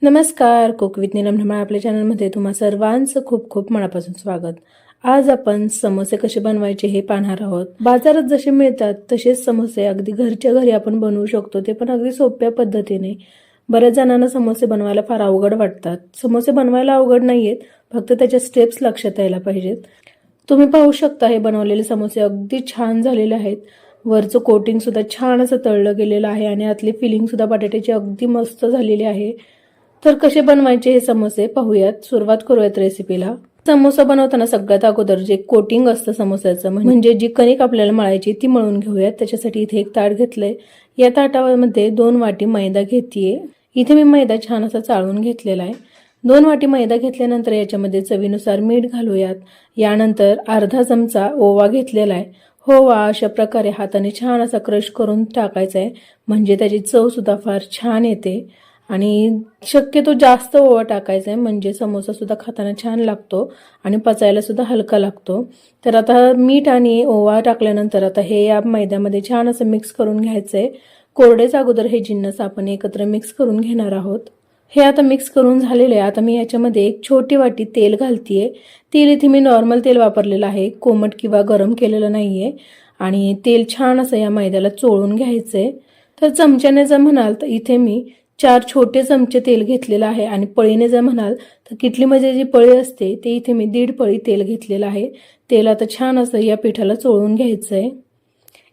नमस्कार, cook with Neelam धमाळ आपल्या चॅनलमध्ये तुम्हा सर्वांचं खूप खूप मनापासून स्वागत। आज आपण समोसे कसे बनवायचे हे पाहणार आहोत। बाजारात जसे मिळतात तसेच समोसे अगदी घरच्या घरी आपण बनवू शकतो, ते पण अगदी सोप्या पद्धतीने। बऱ्याच जणांना समोसे बनवायला फार अवघड वाटतात। समोसे बनवायला अवघड नाहीयेत, फक्त त्याच्या स्टेप्स लक्षात यायला पाहिजेत। तुम्ही पाहू शकता हे बनवलेले समोसे अगदी छान झालेले आहेत। वरचं कोटिंग सुद्धा छान असं तळलं गेलेलं आहे आणि आतली फिलिंग सुद्धा बटाट्याची अगदी मस्त झालेली आहे। तर कसे बनवायचे हे समोसे पाहूयात। सुरुवात करूयात रेसिपीला। समोसा बनवताना सगळ्यात अगोदर जे कोटिंग असतं समोस्याचं म्हणजे जी कणिक आपल्याला मळायची ती मळून घेऊयात। त्याच्यासाठी इथे एक ताट घेतलंय। या ताटामध्ये 2 वाटी मैदा घेतेय। इथे मी मैदा छान असा चाळून घेतलेला आहे। 2 वाटी मैदा घेतल्यानंतर याच्यामध्ये चवीनुसार मीठ घालूयात। यानंतर अर्धा चमचा ओवा घेतलेला आहे। ओवा अशा प्रकारे हाताने छान असा क्रश करून टाकायचा आहे, म्हणजे त्याची चव सुद्धा फार छान येते। आणि शक्यतो जास्त ओवा टाकायचा आहे, म्हणजे समोसा सुद्धा खाताना छान लागतो आणि पचायला सुद्धा हलका लागतो। तर आता मीठ आणि ओवा टाकल्यानंतर आता हे या मैद्यामध्ये छान असं मिक्स करून घ्यायचंय। कोरडेच अगोदर हे जिन्नस आपण एकत्र मिक्स करून घेणार आहोत। हे आता मिक्स करून झालेले आहे। आता मी याच्यामध्ये एक छोटी वाटी तेल घालतीये। तेल इथे मी नॉर्मल तेल वापरलेलं आहे, कोमट किंवा गरम केलेलं नाहीये। आणि तेल छान असं या मैद्याला चोळून घ्यायचंय। तर चमच्याने जर म्हणाल तर इथे मी 4 छोटे चमचे तेल घेतलेलं आहे आणि पळीने जर म्हणाल तर किटलीमध्ये जी पळी असते ते इथे मी 1.5 पळी तेल घेतलेलं आहे। तेल आता छान असं या पिठाला चोळून घ्यायचंय।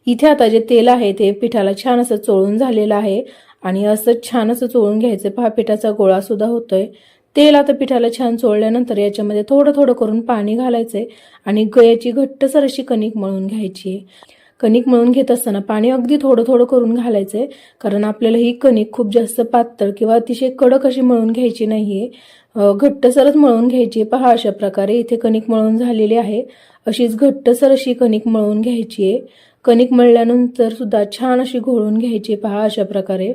इथे आता जे तेल आहे ते पिठाला छान असं चोळून झालेलं आहे आणि असं छान असं चोळून घ्यायचं। पहा पिठाचा गोळा सुद्धा होतोय। तेल आता पिठाला छान चोळल्यानंतर याच्यामध्ये थोडं थोडं करून पाणी घालायचंय आणि याची घट्टसर अशी कणिक मळून घ्यायची। कणिक मळून घेत असताना पाणी अगदी थोडं थोडं करून घालायचंय, कारण आपल्याला ही कणिक खूप जास्त पातळ किंवा अतिशय कडक अशी मळून घ्यायची नाहीये, घट्टसरच मळून घ्यायची। पहा अशा प्रकारे इथे कणिक मळून झालेली आहे। अशीच घट्टसर अशी कणिक मळून घ्यायची आहे। कणिक मळल्यानंतर सुद्धा छान अशी घोळून घ्यायची। पहा अशा प्रकारे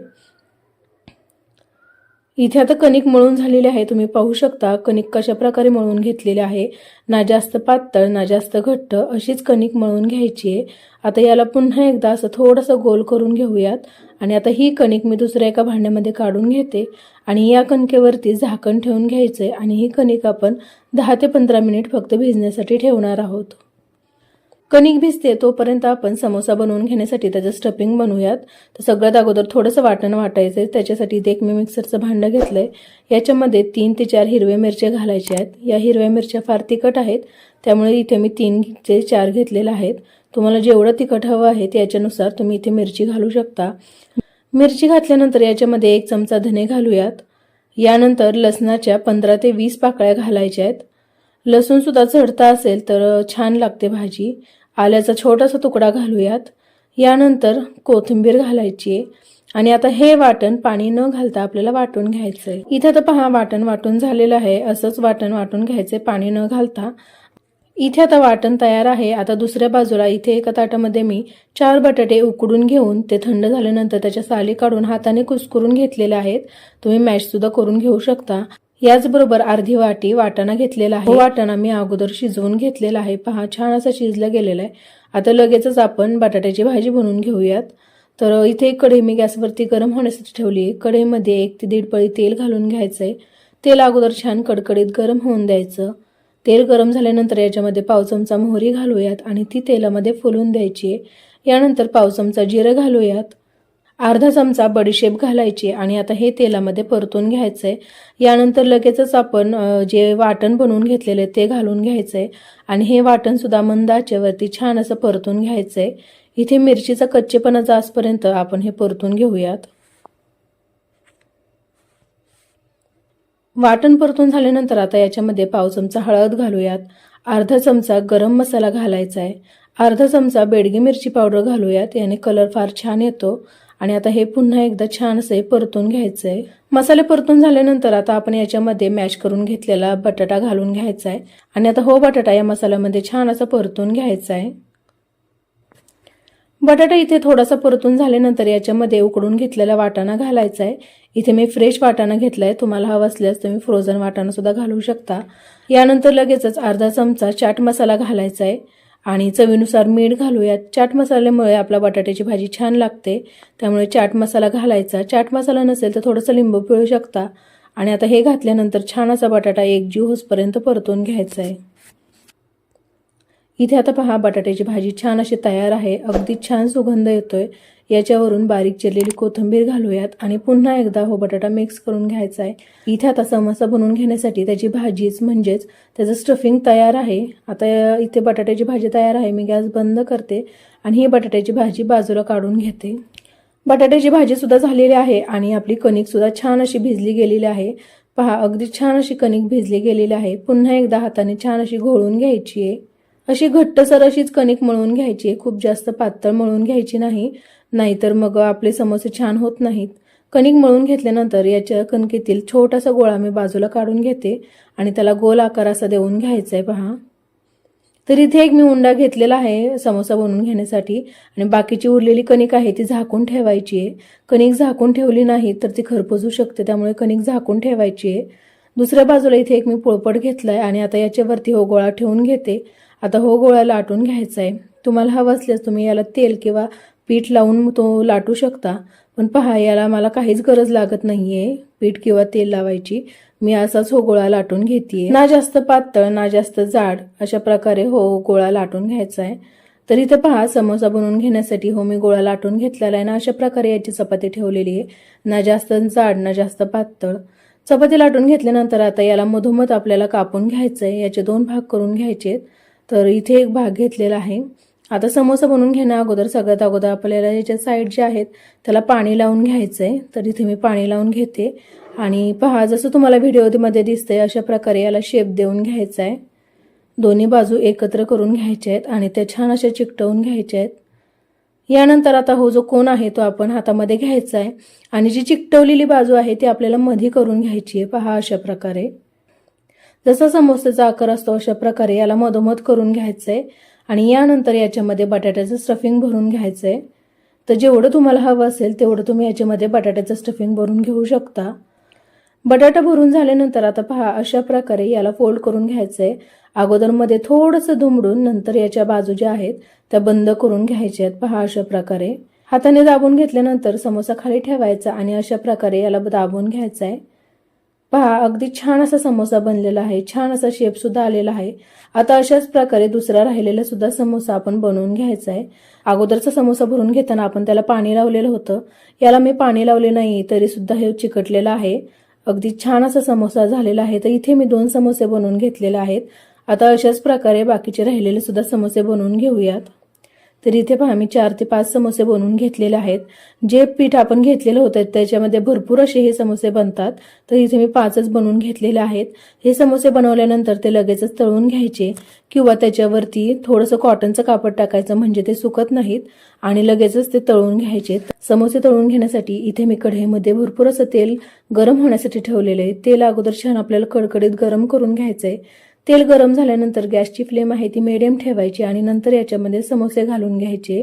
इथे आता कणिक मळून झालेली आहे। तुम्ही पाहू शकता कणिक कशा प्रकारे मळून घेतलेली आहे। ना जास्त पातळ ना जास्त घट्ट अशीच कणिक मळून घ्यायची आहे। आता याला पुन्हा एकदा असं थोडंसं गोल करून घेऊयात आणि आता ही कणिक मी दुसऱ्या एका भांड्यामध्ये काढून घेते आणि या कणकेवरती झाकण ठेवून घ्यायचंय आणि ही कणिक आपण 10 ते 15 मिनिट फक्त भिजण्यासाठी ठेवणार आहोत। कणिक भिजते तोपर्यंत आपण समोसा बनवून घेण्यासाठी त्याचं स्टफिंग बनवूयात। तर सगळ्यात अगोदर थोडंसं वाटण वाटायचंय। त्याच्यासाठी इथे एक मी मिक्सरचं भांडं घेतलंय। याच्यामध्ये 3 ते 4 हिरव्या मिरच्या घालायच्या आहेत। या हिरव्या मिरच्या फार तिखट आहेत, त्यामुळे इथे मी 3 ते 4 घेतलेल्या आहेत। तुम्हाला जेवढं तिखट हवं आहे त्याच्यानुसार तुम्ही इथे मिरची घालू शकता। मिरची घातल्यानंतर याच्यामध्ये 1 चमचा धने घालूयात। यानंतर लसणाच्या 15 ते 20 पाकळ्या घालायच्या आहेत। लसूण सुद्धा चढता असेल तर छान लागते भाजी। आल्याचा छोटासा तुकडा घालूयात। यानंतर कोथिंबीर घालायची आहे आणि आता हे वाटण पाणी न घालता आपल्याला वाटून घ्यायचंय। इथे तर पहा वाटण वाटून झालेलं आहे। असंच वाटण वाटून घ्यायचंय पाणी न घालता। इथे आता वाटण तयार आहे। आता दुसऱ्या बाजूला इथे एका ताटामध्ये मी 4 बटाटे उकडून घेऊन ते थंड झाल्यानंतर त्याच्या साली काढून हाताने कुस्करून घेतलेले आहेत। तुम्ही मॅश सुद्धा करून घेऊ शकता। याचबरोबर अर्धी वाटी वाटाणा घेतलेला आहे। वाटाणा मी अगोदर शिजवून घेतलेला आहे। पहा छान असं शिजलं गेलेलं आहे। आता लगेचच आपण बटाट्याची भाजी बनवून घेऊयात। तर इथे एक कढई मी गॅसवरती गरम होण्यासाठी ठेवली आहे। कढईमध्ये 1 ते 1.5 पळी तेल घालून घ्यायचंय। तेल अगोदर छान कडकडीत गरम होऊन द्यायचं। तेल गरम झाल्यानंतर याच्यामध्ये पाव चमचा मोहरी घालूयात आणि ती तेलामध्ये फुलून द्यायची आहे। यानंतर पाव चमचा जिरं घालूयात। अर्धा चमचा बडीशेप घालायची आणि आता हे तेलामध्ये परतून घ्यायचंय। यानंतर लगेचच आपण जे वाटण बनवून घेतलेले ते घालून घ्यायचंय आणि हे वाटण सुद्धा मंद आचेवरती छान असं परतून घ्यायचंय। इथे मिरचीचा कच्चेपणा जाईपर्यंत आपण हे परतून घेऊयात। वाटण परतून झाल्यानंतर आता याच्यामध्ये पाव चमचा हळद घालूयात। अर्धा चमचा गरम मसाला घालायचा आहे। अर्धा चमचा बेडगी मिरची पावडर घालूयात, याने कलर फार छान येतो। आणि आता हे पुन्हा एकदा छान असे परतून घ्यायचंय। मसाले परतून झाल्यानंतर आता आपण याच्यामध्ये मॅश करून घेतलेला बटाटा घालून घ्यायचा आहे आणि आता हो बटाटा या मसाल्यामध्ये छान असा परतून घ्यायचा आहे। बटाटा इथे थोडासा परतून झाल्यानंतर याच्यामध्ये उकडून घेतलेला वाटाणा घालायचा आहे। इथे मी फ्रेश वाटाणा घेतलाय, तुम्हाला हवा असल्यास तुम्ही फ्रोझन वाटाणा सुद्धा घालू शकता। यानंतर लगेचच अर्धा चमचा चाट मसाला घालायचा आहे आणि चवीनुसार मीठ घालूयात। चाट मसाल्यामुळे आपला बटाट्याची भाजी छान लागते, त्यामुळे चाट मसाला घालायचा। चाट मसाला नसेल तर थोडंसं लिंबू पिळू शकता आणि आता हे घातल्यानंतर छान असा बटाटा एकजीव होसपर्यंत परतून घ्यायचा आहे। इथे आता पहा बटाट्याची भाजी छान अशी तयार आहे, अगदी छान सुगंध येतोय। याच्यावरून बारीक चिरलेली कोथिंबीर घालूयात आणि पुन्हा एकदा हो बटाटा मिक्स करून घ्यायचा आहे। इथे आता समोसा बनवून घेण्यासाठी त्याची भाजीच म्हणजेच त्याचं स्टफिंग तयार आहे। आता इथे बटाट्याची भाजी तयार आहे, मी गॅस बंद करते आणि ही बटाट्याची भाजी बाजूला काढून घेते। बटाट्याची भाजी सुद्धा झालेली आहे आणि आपली कणिक सुद्धा छान अशी भिजली गेलेली आहे। पहा अगदी छान अशी कणिक भिजली गेलेली आहे। पुन्हा एकदा हाताने छान अशी घोळून घ्यायची आहे। अशी घट्टसर अशीच कणिक मळून घ्यायची आहे, खूप जास्त पातळ मळून घ्यायची नाही, नाहीतर मग आपले समोसे छान होत नाहीत। कणिक मळून घेतल्यानंतर याच्या कणकेतील छोटासा गोळा मी बाजूला काढून घेते आणि त्याला गोल आकार असा देऊन घ्यायचा आहे। पहा तर इथे एक मी उंडा घेतलेला आहे समोसा बनवून घेण्यासाठी आणि बाकीची उरलेली कणिक आहे ती झाकून ठेवायची आहे। कणिक झाकून ठेवली नाही तर ती खरपूसू शकते, त्यामुळे कणिक झाकून ठेवायची आहे। दुसऱ्या बाजूला इथे एक मी पोळपट घेतलाय आणि आता याच्यावरती हो गोळा ठेवून घेते। आता हो गोळा लाटून घ्यायचा आहे। तुम्हाला हवं असल्यास तुम्ही याला तेल किंवा पीठ लावून तो लाटू शकता, पण पहा याला मला काहीच गरज लागत नाहीये पीठ किंवा तेल लावायची। मी असाच हो गोळा लाटून घेतेय, ना जास्त पातळ ना जास्त जाड, अशा प्रकारे हो गोळा लाटून घ्यायचा आहे। तर इथे पहा समोसा बनवून घेण्यासाठी हो मी गोळा लाटून घेतलेला आहे ना, अशा प्रकारे याची चपाती ठेवलेली आहे, ना जास्त जाड ना जास्त पातळ। चपाती लाटून घेतल्यानंतर आता याला मधोमध आपल्याला कापून घ्यायचं आहे, याचे 2 भाग करून घ्यायचे। तर इथे एक भाग घेतलेला आहे। आता समोसा बनवून घेण्या अगोदर सगळ्यात अगोदर आपल्याला याच्या साईड जे आहेत त्याला पाणी लावून घ्यायचंय। तर इथे मी पाणी लावून घेते आणि पहा जसं तुम्हाला व्हिडिओमध्ये दिसतंय अशा प्रकारे याला शेप देऊन घ्यायचा आहे। दोन्ही बाजू एकत्र करून घ्यायच्या आहेत आणि त्या छान अशा चिकटवून घ्यायच्या आहेत। यानंतर आता हो जो कोन आहे तो आपण हातामध्ये घ्यायचा आहे आणि जी चिकटवलेली बाजू आहे ती आपल्याला मध्ये करून घ्यायची आहे। पहा अशा प्रकारे जसा समोसाचा आकार असतो अशा प्रकारे याला मधोमध करून घ्यायचंय आणि यानंतर याच्यामध्ये बटाट्याचं स्टफिंग भरून घ्यायचंय। तर जेवढं तुम्हाला हवं असेल तेवढं तुम्ही याच्यामध्ये बटाट्याचं स्टफिंग भरून घेऊ शकता। बटाटा भरून झाल्यानंतर आता पहा अशा प्रकारे याला फोल्ड करून घ्यायचंय। अगोदर मध्ये थोडंसं दुमडून नंतर याच्या बाजू ज्या आहेत त्या बंद करून घ्यायच्या आहेत। पहा अशा प्रकारे हाताने दाबून घेतल्यानंतर समोसा खाली ठेवायचा आणि अशा प्रकारे याला दाबून घ्यायचा आहे। पहा अगदी छान असा समोसा बनलेला आहे, छान असा शेप सुद्धा आलेला आहे। आता अशाच प्रकारे दुसरा राहिलेला सुद्धा समोसा आपण बनवून घ्यायचा आहे। अगोदरचा समोसा भरून घेताना आपण त्याला पाणी लावलेलं होतं, याला मी पाणी लावले नाही तरी सुद्धा हे चिकटलेलं आहे। अगदी छान असा समोसा झालेला आहे। तर इथे मी 2 समोसे बनवून घेतलेले आहेत। आता अशाच प्रकारे बाकीचे राहिलेले सुद्धा समोसे बनवून घेऊयात। तर इथे पहा मी 4 ते 5 समोसे बनवून घेतलेले आहेत। जे पीठ आपण घेतलेलं होतं त्याच्यामध्ये भरपूर असे हे समोसे बनतात, तर इथे मी 5च बनवून घेतलेले आहेत। हे समोसे बनवल्यानंतर ते लगेचच तळून घ्यायचे किंवा त्याच्यावरती थोडंसं कॉटनचं कापड टाकायचं, म्हणजे ते सुकत नाहीत आणि लगेचच ते तळून घ्यायचे। समोसे तळून घेण्यासाठी इथे मी कढईमध्ये भरपूर असं तेल गरम होण्यासाठी ठेवलेले आहे। तेल अगोदर छान आपल्याला कडकडीत गरम करून घ्यायचंय। तेल गरम झाल्यानंतर गॅसची फ्लेम आहे ती मीडियम ठेवायची आणि नंतर याच्यामध्ये समोसे घालून घ्यायचे।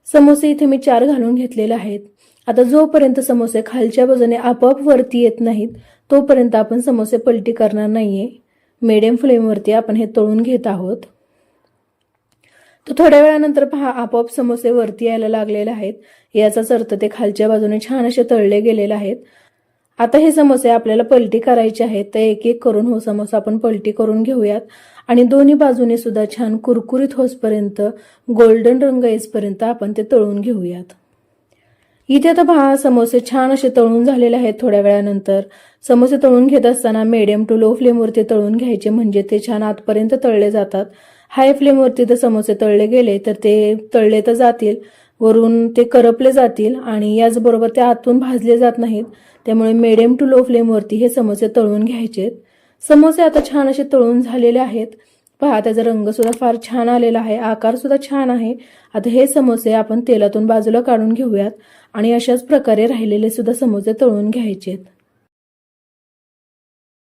समोसे इथे मी 4 घालून घेतलेले आहेत। आता जोपर्यंत समोसे खालच्या बाजूने आपोआप वरती येत नाहीत तोपर्यंत आपण समोसे पलटी करणार नाहीये। मीडियम फ्लेमवरती आपण हे तळून घेत आहोत। तर थोड्या वेळानंतर पहा आपोआप समोसे वरती यायला लागलेले आहेत, याचाच अर्थ ते खालच्या बाजूने छान असे तळले गेलेले आहेत। आता हे समोसे आपल्याला पलटी करायचे आहेत, तर एक एक करून हो समोसा आपण पलटी करून घेऊयात आणि दोन्ही बाजूने सुद्धा छान कुरकुरीत होसपर्यंत गोल्डन रंग येईपर्यंत आपण ते तळून घेऊयात। इथे आता पहा समोसे छान असे तळून झालेले आहेत। थोड्या वेळानंतर समोसे तळून घेत असताना मीडियम टू लो फ्लेमवरती तळून घ्यायचे, म्हणजे ते छान आतपर्यंत तळले जातात। हाय फ्लेमवरती जर समोसे तळले गेले तर ते तळले तर जातील, वरून ते करपले जातील आणि याचबरोबर ते आतून भाजले जात नाहीत। त्यामुळे मीडियम टू लो फ्लेमवरती हे समोसे तळून घ्यायचे। समोसे आता छान असे तळून झालेले आहेत। पहा त्याचा रंग सुद्धा फार छान आलेला आहे, आकार सुद्धा छान आहे। आता हे समोसे आपण तेलातून बाजूला काढून घेऊयात आणि अशाच प्रकारे राहिलेले सुद्धा समोसे तळून घ्यायचे।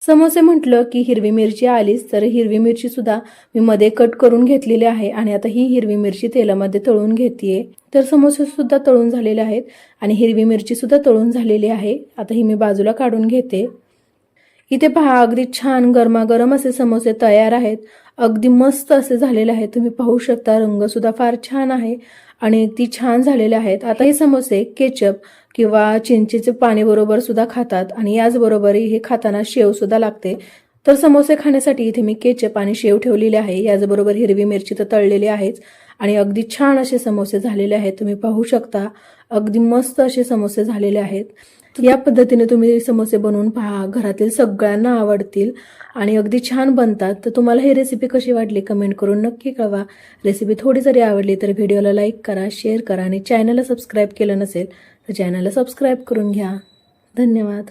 समोसे म्हटलं की हिरवी मिरची आलीच, तर हिरवी मिरची सुद्धा मी मध्ये कट करून घेतलेली आहे आणि आता ही हिरवी मिरची तेलामध्ये तळून घेतेय। तर समोसे सुद्धा तळून झालेले आहेत आणि हिरवी मिरची सुद्धा तळून झालेली आहे। आता ही मी बाजूला काढून घेते। इथे पहा अगदी छान गरमागरम असे समोसे तयार आहेत, अगदी मस्त असे झालेले आहेत। तुम्ही पाहू शकता रंग सुद्धा फार छान आहे आणि अगदी छान झालेले आहेत। आता हे समोसे केचप किंवा चिंचेचे पाणी बरोबर सुद्धा खातात आणि याचबरोबर हे खाताना शेव सुद्धा लागते. तर समोसे खाण्यासाठी इथे मी केचप आणि शेव ठेवलेले आहे. याचबरोबर हिरवी मिरची तर तळलेली आहेच आणि अगदी छान असे समोसे झालेले आहेत. तुम्ही पाहू शकता अगदी मस्त असे समोसे झालेले आहेत. या पद्धतीने तुम्ही समोसे बनवून पहा, घरातील सगळ्यांना आवडतील आणि अगदी छान बनतात. तर तुम्हाला ही रेसिपी कशी वाटली कमेंट करून नक्की कळवा. रेसिपी थोडी जरी आवडली तर व्हिडिओला लाईक करा, शेअर करा आणि चॅनलला सबस्क्राईब केलं नसेल तर चॅनलला सबस्क्राईब करून घ्या. धन्यवाद.